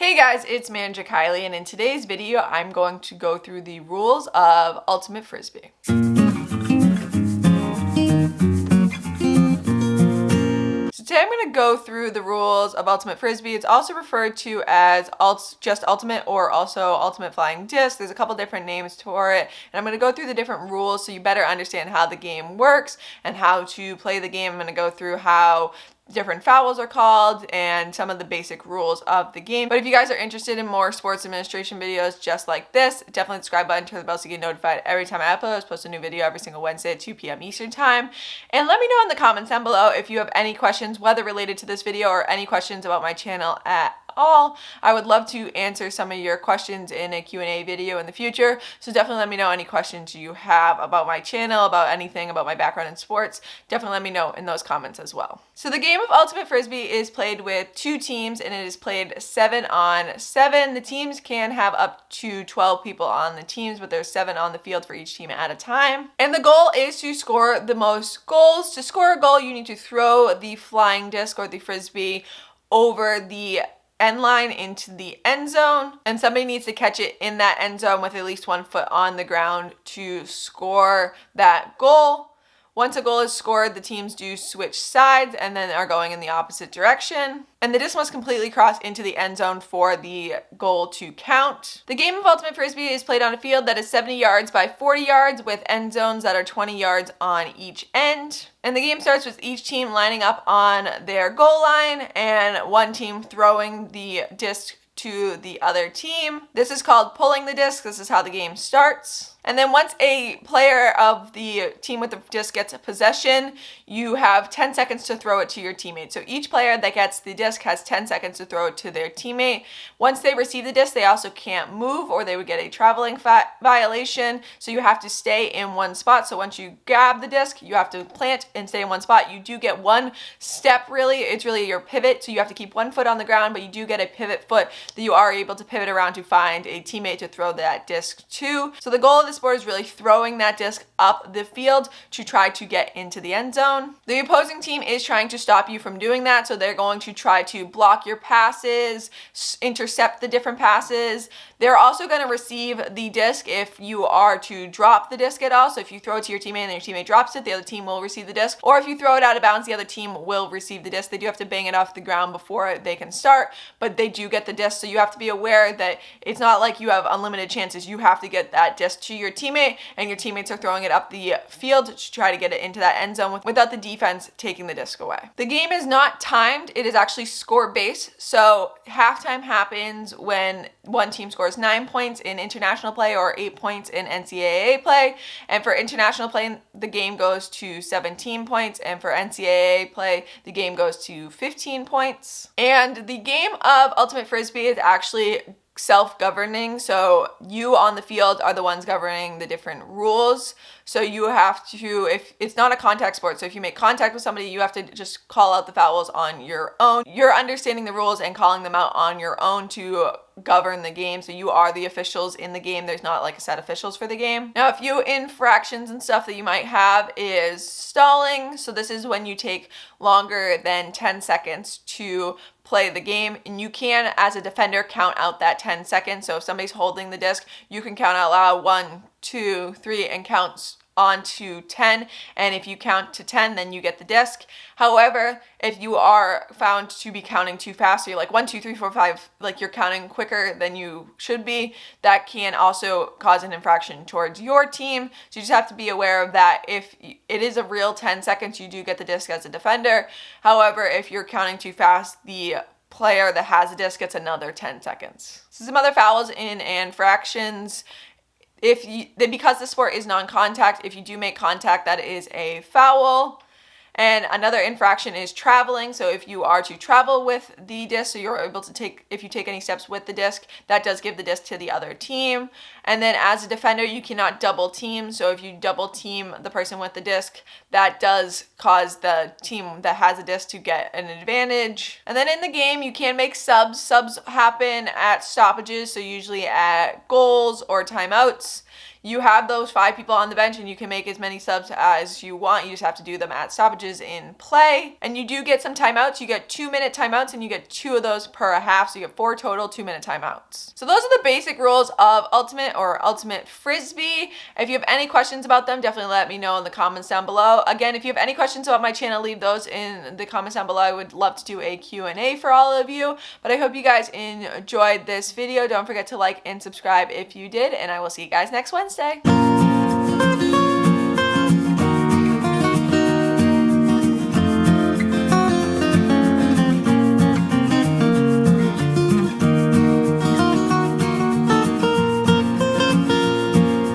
Hey guys, it's Manager Kiley, and in today's video, I'm going to go through the rules of Ultimate Frisbee. So today I'm going to go through the rules of Ultimate Frisbee. It's also referred to as just Ultimate or also Ultimate Flying Disc. There's a couple different names for it, and I'm going to go through the different rules so you better understand how the game works and how to play the game. I'm going to go through how different fouls are called and some of the basic rules of the game. But if you guys are interested in more sports administration videos just like this, definitely subscribe button, turn the bell so you get notified every time I upload. I post a new video every single Wednesday at 2 p.m. Eastern time. And let me know in the comments down below if you have any questions, whether related to this video or any questions about my channel at all. I would love to answer some of your questions in a Q&A video in the future. So definitely let me know any questions you have about my channel, about anything, about my background in sports. Definitely let me know in those comments as well. So the game of Ultimate Frisbee is played with two teams and it is played 7-on-7. The teams can have up to 12 people on the teams, but there's 7 on the field for each team at a time. And the goal is to score the most goals. To score a goal, you need to throw the flying disc or the Frisbee over the end line into the end zone, and somebody needs to catch it in that end zone with at least 1 foot on the ground to score that goal. Once a goal is scored, the teams do switch sides and then are going in the opposite direction. And the disc must completely cross into the end zone for the goal to count. The game of Ultimate Frisbee is played on a field that is 70 yards by 40 yards with end zones that are 20 yards on each end. And the game starts with each team lining up on their goal line and one team throwing the disc to the other team. This is called pulling the disc. This is how the game starts. And then once a player of the team with the disc gets a possession, you have 10 seconds to throw it to your teammate. So each player that gets the disc has 10 seconds to throw it to their teammate. Once they receive the disc, they also can't move or they would get a traveling violation. So you have to stay in one spot. So once you grab the disc, you have to plant and stay in one spot. You do get one step really. It's really your pivot. So you have to keep 1 foot on the ground, but you do get a pivot foot that you are able to pivot around to find a teammate to throw that disc to. So the goal of the sport is really throwing that disc up the field to try to get into the end zone. The opposing team is trying to stop you from doing that, so they're going to try to block your passes, intercept the different passes. They're also going to receive the disc if you are to drop the disc at all. So if you throw it to your teammate and your teammate drops it, the other team will receive the disc. Or if you throw it out of bounds, the other team will receive the disc. They do have to bang it off the ground before they can start, but they do get the disc. So you have to be aware that it's not like you have unlimited chances. You have to get that disc to your teammate, and your teammates are throwing it up the field to try to get it into that end zone without the defense taking the disc away. The game is not timed. It is actually score based. So halftime happens when one team scores 9 points in international play or 8 points in NCAA play. And for international play, the game goes to 17 points. And for NCAA play, the game goes to 15 points. And the game of Ultimate Frisbee is actually self-governing, so you on the field are the ones governing the different rules. So you have to, if it's not a contact sport, so if you make contact with somebody, you have to just call out the fouls on your own. You're understanding the rules and calling them out on your own to govern the game. So you are the officials in the game. There's not like a set officials for the game. Now, a few infractions and stuff that you might have is stalling. So this is when you take longer than 10 seconds to play the game, and you can, as a defender, count out that 10 seconds. So if somebody's holding the disc, you can count out loud 1, 2, 3 and count on to 10, and if you count to 10, then you get the disc. However, if you are found to be counting too fast, so you're like 1, 2, 3, 4, 5, like you're counting quicker than you should be, that can also cause an infraction towards your team. So you just have to be aware of that. If it is a real 10 seconds, you do get the disc as a defender. However, if you're counting too fast, the player that has a disc gets another 10 seconds. So some other fouls and infractions. Because the sport is non-contact, if you do make contact, that is a foul. And another infraction is traveling. So if you are to travel with the disc, so you're able to if you take any steps with the disc, that does give the disc to the other team. And then as a defender, you cannot double team. So if you double team the person with the disc, that does cause the team that has a disc to get an advantage. And then in the game, you can make subs. Subs happen at stoppages, so usually at goals or timeouts. you have those 5 people on the bench and you can make as many subs as you want. You just have to do them at stoppages in play. And you do get some timeouts. You get 2-minute timeouts and you get 2 of those per half. So you get 4 total 2-minute timeouts. So those are the basic rules of Ultimate or Ultimate Frisbee. If you have any questions about them, definitely let me know in the comments down below. Again, if you have any questions about my channel, leave those in the comments down below. I would love to do a Q&A for all of you. But I hope you guys enjoyed this video. Don't forget to like and subscribe if you did. And I will see you guys next Wednesday.